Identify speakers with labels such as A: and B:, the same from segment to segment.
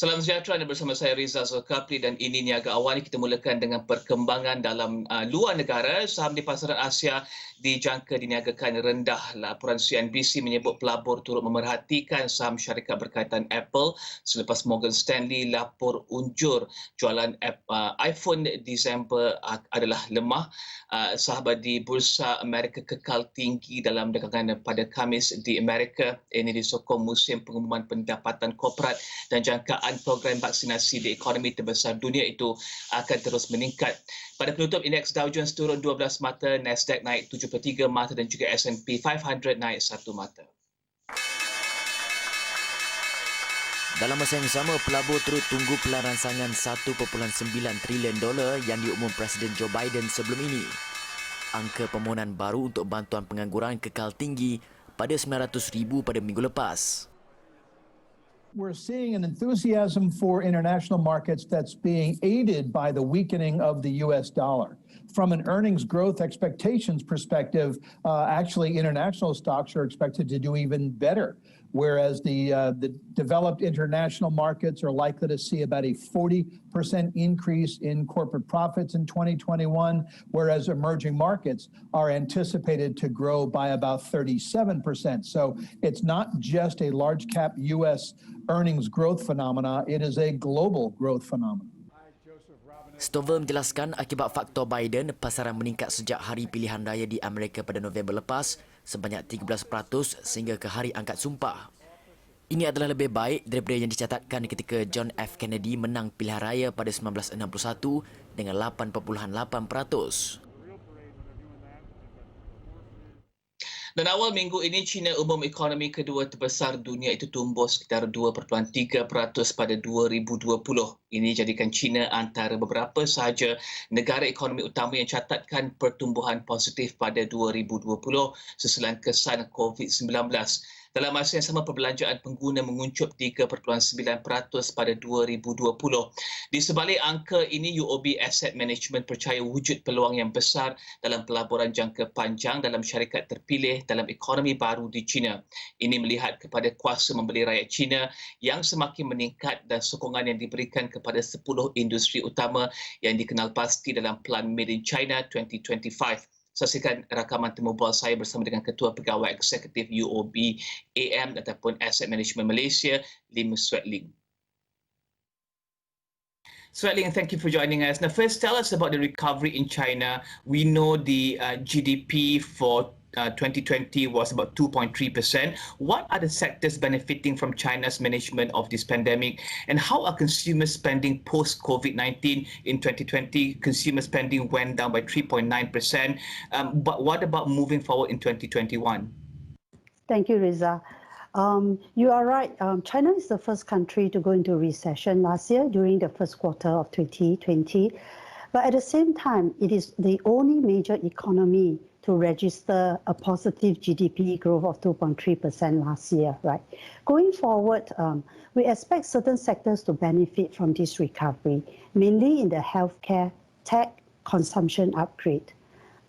A: Salam sejahtera, anda bersama saya Rizal Zulkafli dan ini Niaga AWANI. Kita mulakan dengan perkembangan dalam luar negara. Saham di pasaran Asia dijangka diniagakan rendah. Laporan CNBC menyebut pelabur turut memerhatikan saham syarikat berkaitan Apple selepas Morgan Stanley lapor unjur jualan iPhone Disember adalah lemah. Sahabat di Bursa Amerika kekal tinggi dalam dagangan pada Khamis di Amerika. Ini disokong musim pengumuman pendapatan korporat dan jangkaan program vaksinasi di ekonomi terbesar dunia itu akan terus meningkat. Pada penutup, indeks Dow Jones turun 12 mata, Nasdaq naik 73 mata dan juga S&P 500 naik 1 mata.
B: Dalam masa yang sama, pelabur turut tunggu pelancangan $1.9 triliun yang diumum Presiden Joe Biden sebelum ini. Angka permohonan baru untuk bantuan pengangguran kekal tinggi pada 900,000 pada minggu lepas.
C: We're seeing an enthusiasm for international markets that's being aided by the weakening of the US dollar. From an earnings growth expectations perspective, actually international stocks are expected to do even better, whereas the developed international markets are likely to see about a 40% increase in corporate profits in 2021, whereas emerging markets are anticipated to grow by about 37%. So it's not just a large cap US earnings growth phenomena, it is a global growth phenomenon.
B: Stover menjelaskan akibat faktor Biden, pasaran meningkat sejak hari pilihan raya di Amerika pada November lepas sebanyak 13% sehingga ke hari angkat sumpah. Ini adalah lebih baik daripada yang dicatatkan ketika John F. Kennedy menang pilihan raya pada 1961 dengan 8.8%.
A: Dan awal minggu ini, China umum ekonomi kedua terbesar dunia itu tumbuh sekitar 2.3% pada 2020. Ini jadikan China antara beberapa sahaja negara ekonomi utama yang catatkan pertumbuhan positif pada 2020 sesulan kesan COVID-19. Dalam masa yang sama, perbelanjaan pengguna menguncup 3.9% pada 2020. Di sebalik angka ini, UOB Asset Management percaya wujud peluang yang besar dalam pelaburan jangka panjang dalam syarikat terpilih dalam ekonomi baru di China. Ini melihat kepada kuasa membeli rakyat China yang semakin meningkat dan sokongan yang diberikan kepada 10 industri utama yang dikenal pasti dalam Plan Made in China 2025. Saksikan rakaman temu bual saya bersama dengan Ketua Pegawai Eksekutif Uobam ataupun Asset Management Malaysia, Lim Suet Ling. Suet Ling, thank you for joining us. Now, first, tell us about the recovery in China. We know the GDP for 2020 was about 2.3%. What are the sectors benefiting from China's management of this pandemic? And how are consumer spending post-COVID-19? In 2020, consumer spending went down by 3.9%. But what about moving forward in 2021?
D: Thank you, Riza. You are right. China is the first country to go into recession last year during the first quarter of 2020. But at the same time, it is the only major economy to register a positive GDP growth of 2.3% last year, right? Going forward, we expect certain sectors to benefit from this recovery, mainly in the healthcare, tech, consumption upgrade.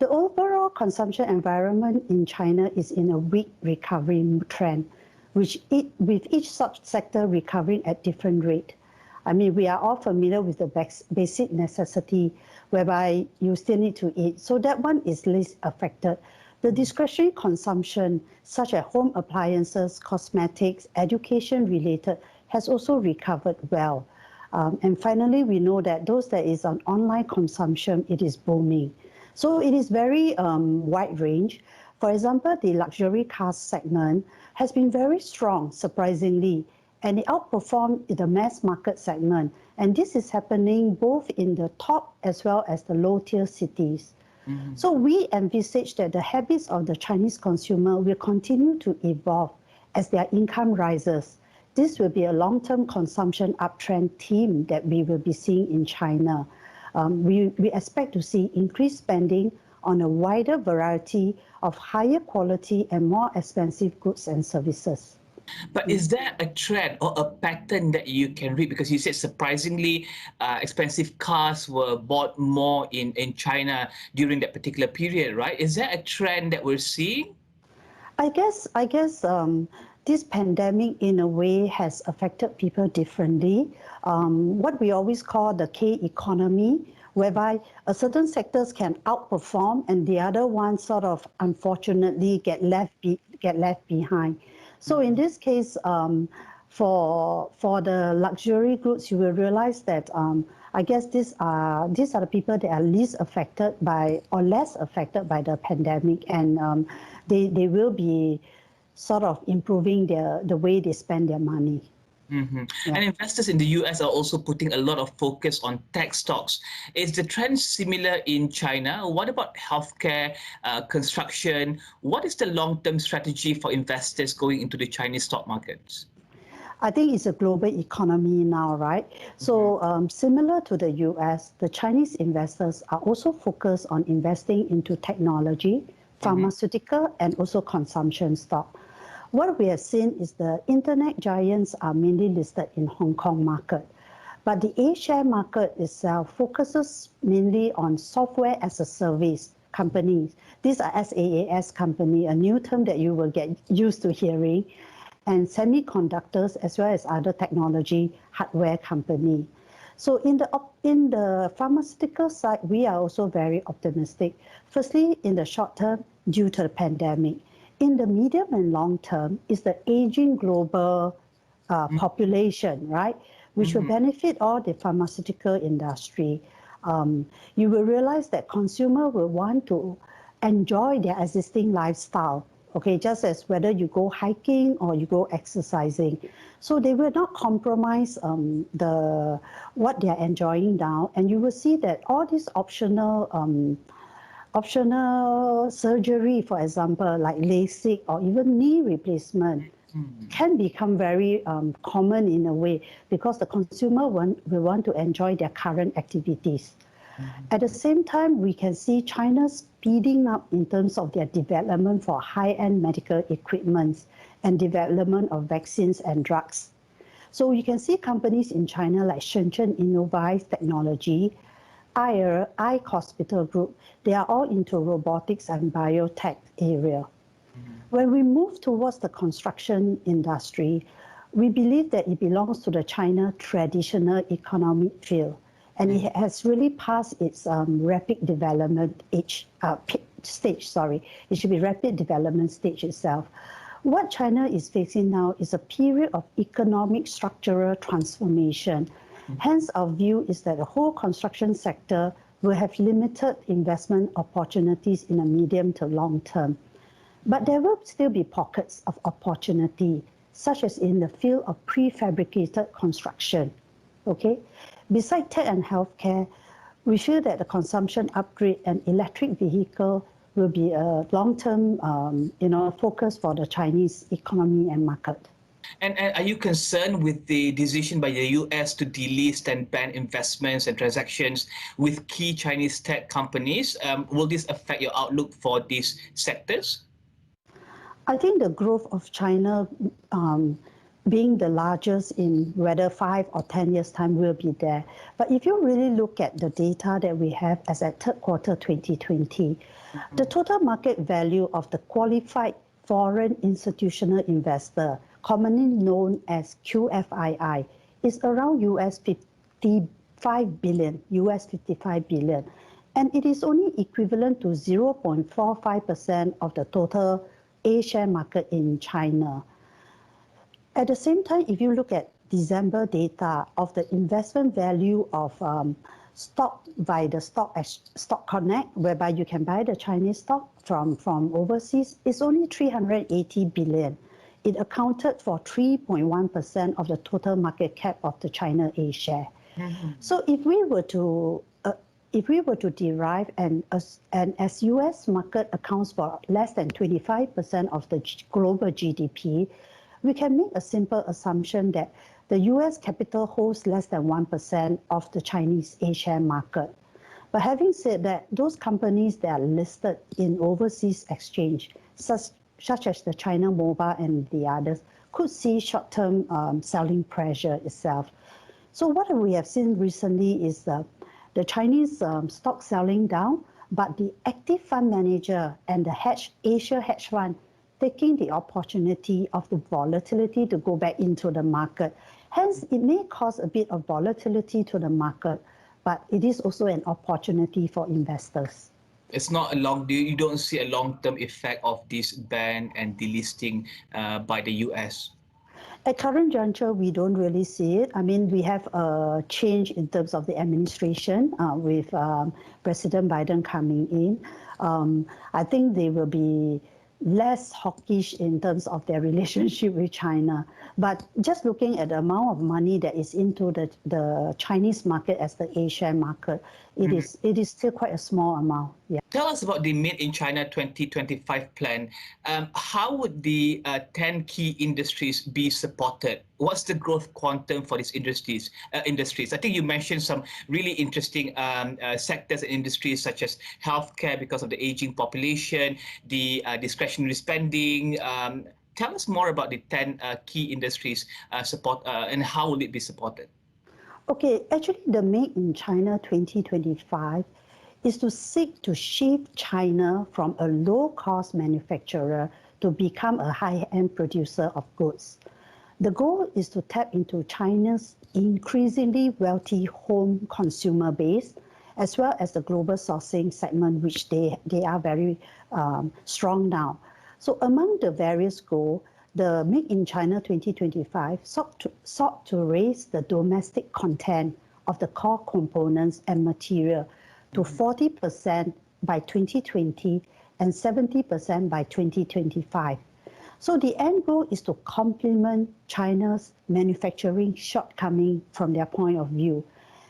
D: The overall consumption environment in China is in a weak recovery trend, with each subsector recovering at different rate. I mean, we are all familiar with the basic necessity whereby you still need to eat. So that one is least affected. The discretionary consumption, such as home appliances, cosmetics, education related, has also recovered well. And finally, we know that those that is on online consumption, it is booming. So it is very wide range. For example, the luxury car segment has been very strong, surprisingly, and it outperformed the mass market segment. And this is happening both in the top as well as the low-tier cities. Mm-hmm. So we envisage that the habits of the Chinese consumer will continue to evolve as their income rises. This will be a long-term consumption uptrend theme that we will be seeing in China. We expect to see increased spending on a wider variety of higher quality and more expensive goods and services.
A: But is there a trend or a pattern that you can read? Because you said surprisingly expensive cars were bought more in China during that particular period, right? Is there a trend that we're seeing?
D: I guess this pandemic, in a way, has affected people differently. What we always call the K economy, whereby a certain sectors can outperform and the other ones sort of unfortunately get left behind. So in this case, for the luxury goods, you will realize that I guess these are the people that are least affected by or less affected by the pandemic, and they will be sort of improving the way they spend their money.
A: Mm-hmm.
D: Yeah.
A: And investors in the US are also putting a lot of focus on tech stocks. Is the trend similar in China? What about healthcare, construction? What is the long-term strategy for investors going into the Chinese stock markets?
D: I think it's a global economy now, right? So similar to the US, the Chinese investors are also focused on investing into technology, pharmaceutical, and also consumption stock. What we have seen is the internet giants are mainly listed in Hong Kong market, but the A-share market itself focuses mainly on software as a service companies. These are SaaS company, a new term that you will get used to hearing, and semiconductors as well as other technology hardware company. So in the pharmaceutical side, we are also very optimistic. Firstly, in the short term, due to the pandemic. In the medium and long term is the aging global population, right? Which will benefit all the pharmaceutical industry. You will realize that consumer will want to enjoy their existing lifestyle, okay, just as whether you go hiking or you go exercising. So they will not compromise what they are enjoying now, and you will see that all these optional surgery, for example, like LASIK or even knee replacement, can become very common in a way because the consumer will want to enjoy their current activities. At the same time, we can see China speeding up in terms of their development for high-end medical equipment and development of vaccines and drugs. So you can see companies in China like Shenzhen Innovice Technology, Eye Hospital Group, they are all into robotics and biotech area. When we move towards the construction industry, we believe that it belongs to the China traditional economic field, and it has really passed its rapid development stage. It should be rapid development stage itself. What China is facing now is a period of economic structural transformation. Hence, our view is that the whole construction sector will have limited investment opportunities in the medium to long term. But there will still be pockets of opportunity, such as in the field of prefabricated construction. Okay? Besides tech and healthcare, we feel that the consumption upgrade and electric vehicle will be a long-term focus for the Chinese economy and market.
A: And are you concerned with the decision by the US to delist and ban investments and transactions with key Chinese tech companies? Will this affect your outlook for these sectors?
D: I think the growth of China being the largest in whether 5 or 10 years' time will be there. But if you really look at the data that we have as at third quarter 2020, the total market value of the qualified foreign institutional investor, commonly known as QFII, is around US 55 billion, and it is only equivalent to 0.45% of the total A-share market in China. At the same time, if you look at December data of the investment value of stock by the Stock Connect, whereby you can buy the Chinese stock from overseas, is only 380 billion. It accounted for 3.1% of the total market cap of the China A-share. So if we were to derive, and as US market accounts for less than 25% of the global GDP, we can make a simple assumption that the US capital holds less than 1% of the Chinese A-share market. But having said that, those companies that are listed in overseas exchange, such as the China Mobile and the others, could see short-term selling pressure itself. So what we have seen recently is the Chinese stock selling down, but the active fund manager and the Asia hedge fund, taking the opportunity of the volatility to go back into the market. Hence, it may cause a bit of volatility to the market, but it is also an opportunity for investors.
A: It's not you don't see a long-term effect of this ban and delisting by the US?
D: At current juncture, we don't really see it. I mean, we have a change in terms of the administration with President Biden coming in. I think they will be less hawkish in terms of their relationship with China. But just looking at the amount of money that is into the Chinese market as the A-share market, it is still quite a small amount. Yeah.
A: Tell us about the Made in China 2025 plan. How would the 10 key industries be supported? What's the growth quantum for these industries? I think you mentioned some really interesting sectors and industries such as healthcare because of the aging population, the discretionary spending. Tell us more about the 10 key industries and how will it be supported?
D: Okay, actually the Made in China 2025 is to seek to shift China from a low-cost manufacturer to become a high-end producer of goods. The goal is to tap into China's increasingly wealthy home consumer base, as well as the global sourcing segment, which they are very strong now. So among the various goals, the Make in China 2025 sought to raise the domestic content of the core components and material to 40% by 2020 and 70% by 2025. So the end goal is to complement China's manufacturing shortcoming from their point of view.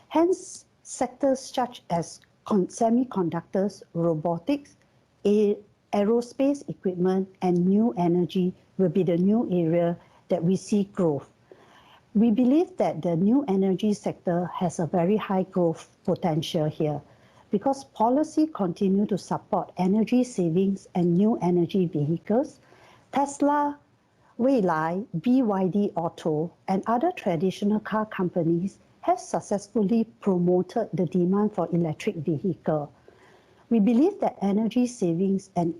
D: Hence, sectors such as semiconductors, robotics, aerospace equipment, and new energy will be the new area that we see growth. We believe that the new energy sector has a very high growth potential here because policy continue to support energy savings and new energy vehicles. Tesla, Weilai, BYD Auto, and other traditional car companies have successfully promoted the demand for electric vehicle. We believe that energy savings and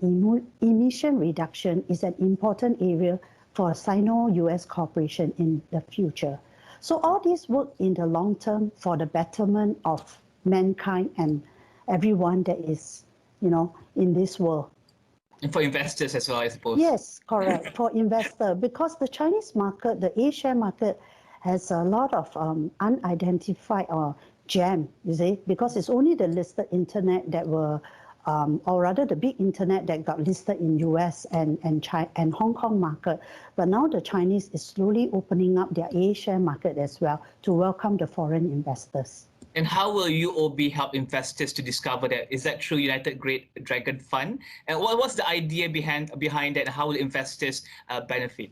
D: emission reduction is an important area for Sino-US cooperation in the future. So all this work in the long term for the betterment of mankind and everyone that is, in this world.
A: And for investors as well, I suppose.
D: Yes, correct. For investor, because the Chinese market, the A-share market, has a lot of unidentified gem, you see, because it's only the listed internet that were, or rather the big internet that got listed in US and Hong Kong market. But now the Chinese is slowly opening up their A-share market as well to welcome the foreign investors.
A: And how will UOB help investors to discover that? Is that through United Great Dragon Fund? And what's the idea behind that? And how will investors benefit?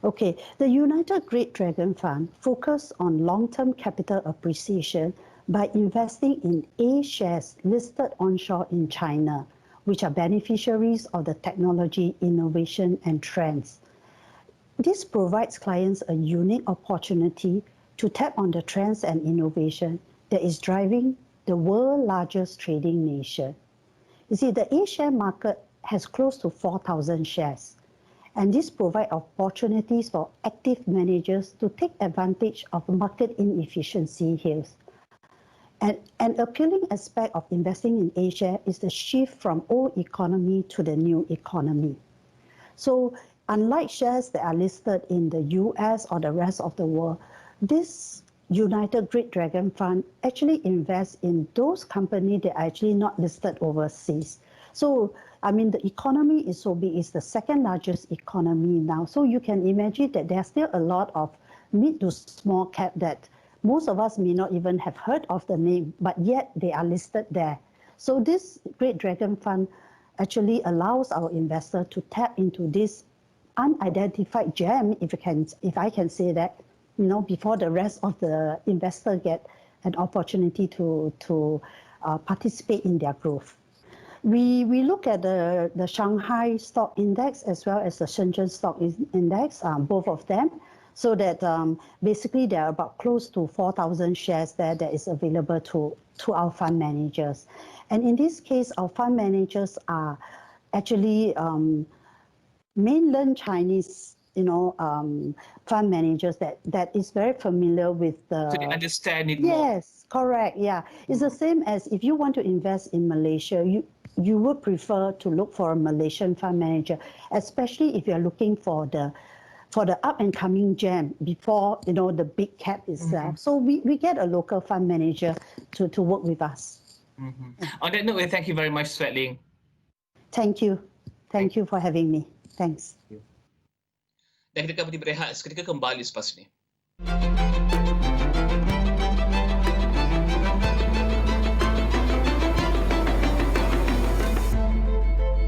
D: Okay, the United Great Dragon Fund focus on long-term capital appreciation by investing in A-shares listed onshore in China, which are beneficiaries of the technology, innovation, and trends. This provides clients a unique opportunity to tap on the trends and innovation that is driving the world's largest trading nation. You see, the A-share market has close to 4,000 shares. And this provides opportunities for active managers to take advantage of market inefficiency here. And an appealing aspect of investing in A-share is the shift from old economy to the new economy. So unlike shares that are listed in the US or the rest of the world, this United Great Dragon Fund actually invests in those companies that are actually not listed overseas. So, I mean, the economy is so big, it's the second largest economy now. So you can imagine that there are still a lot of mid to small cap that most of us may not even have heard of the name, but yet they are listed there. So this Great Dragon Fund actually allows our investor to tap into this unidentified gem, if I can say that, before the rest of the investor get an opportunity to participate in their growth. We look at the Shanghai Stock Index as well as the Shenzhen Stock Index, both of them, so that basically there are about close to 4,000 shares there that is available to our fund managers. And in this case, our fund managers are actually mainland Chinese, fund managers that is very familiar with the.
A: So they understand it more.
D: Yes, correct. Yeah, it's the same as if you want to invest in Malaysia, you would prefer to look for a Malaysian fund manager, especially if you're looking for the up and coming gem before the big cap itself. So we get a local fund manager to work with us.
A: On that note, thank you very much, Suet Ling.
D: Thank you for having me. Thanks.
A: Dan kita akan berehat seketika, kembali selepas ini.